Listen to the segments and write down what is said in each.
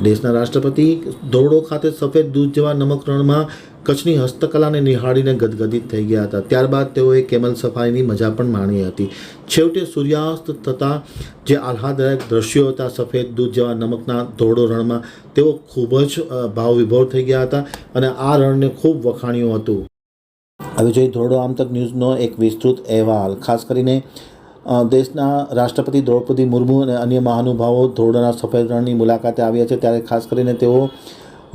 દેશના રાષ્ટ્રપતિ ધોરડો ખાતે સફેદ દૂધ જેવા નમક રણમાં કચ્છની હસ્તકલાને નિહાળીને ગદગદિત થઈ ગયા હતા. ત્યારબાદ તેઓએ કેમલ સફારીની મજા પણ માણી હતી. છેવટે સૂર્યાસ્ત થતાં જે આહ્લાદદાયક દ્રશ્યો હતા સફેદ દૂધ જેવા નમકના ધોરડો રણમાં, તેઓ ખૂબ જ ભાવવિભોર થઈ ગયા હતા અને આ રણને ખૂબ વખાણ્યું હતું. હવે જોઈએ ધોરડો આમતક ન્યૂઝનો એક વિસ્તૃત અહેવાલ. ખાસ કરીને દેશના રાષ્ટ્રપતિ દ્રૌપદી મુર્મુ અને અન્ય મહાનુભાવો ધોરડોના સફેદ રણની મુલાકાતે આવ્યા છે, ત્યારે ખાસ કરીને તેઓ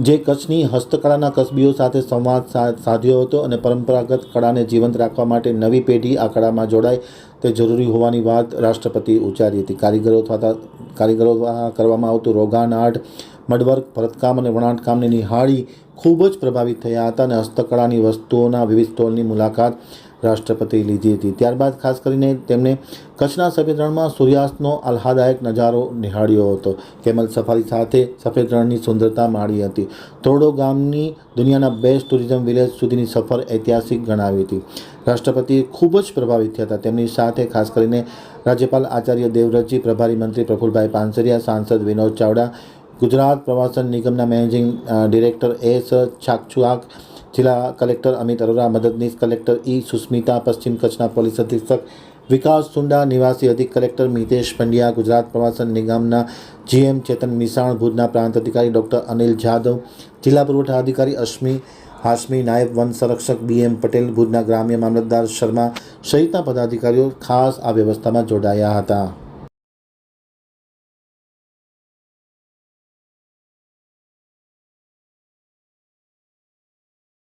જે કચ્છની હસ્તકળાના કસબીઓ સાથે સંવાદ સાધ્યો હતો અને પરંપરાગત કળાને જીવંત રાખવા માટે નવી પેઢી આ કળામાં જોડાય તે જરૂરી હોવાની વાત રાષ્ટ્રપતિ ઉચ્ચારી હતી. કારીગરો દ્વારા કરવામાં આવતું રોગાન આર્ટ, મડવર્ક, ભરતકામ અને વણાટકામને નિહાળી ખૂબ જ પ્રભાવિત થયા હતા અને હસ્તકળાની વસ્તુઓના વિવિધ સ્ટોલની મુલાકાત રાષ્ટ્રપતિએ લીધી હતી. ત્યારબાદ ખાસ કરીને તેમણે કચ્છના સફેદ રણમાં સૂર્યાસ્તનો આહ્લાદાયક નજારો નિહાળ્યો હતો. કેમલ સફારી સાથે સફેદ રણની સુંદરતા માણી હતી. ધોરડો ગામની દુનિયાના બેસ્ટ ટુરિઝમ વિલેજ સુધીની સફર ઐતિહાસિક ગણાવી હતી. રાષ્ટ્રપતિએ ખૂબ જ પ્રભાવિત થયા હતા. તેમની સાથે ખાસ કરીને રાજ્યપાલ આચાર્ય દેવવ્રતજી, પ્રભારી મંત્રી પ્રફુલભાઈ પાનસરિયા, સાંસદ વિનોદ ચાવડા, ગુજરાત પ્રવાસન નિગમના મેનેજિંગ ડિરેક્ટર એસ છાકચુઆક, જિલ્લા કલેક્ટર અમિત અરોરા, મદદનીશ કલેક્ટર ઈ સુસ્મિતા, પશ્ચિમ કચ્છના પોલીસ અધિક્ષક વિકાસ સુંડા, નિવાસી અધિક કલેક્ટર મિતેશ પંડ્યા, ગુજરાત પ્રવાસન નિગમના જીએમ ચેતન મિસાણ, ભુજના પ્રાંત અધિકારી ડૉક્ટર અનિલ જાદવ, જિલ્લા પુરવઠા અધિકારી અશ્મી હાશમી, નાયબ વન સંરક્ષક બીએમ પટેલ, ભુજના ગ્રામ્ય મામલતદાર શર્મા સહિતના પદાધિકારીઓ ખાસ આ વ્યવસ્થામાં જોડાયા હતા.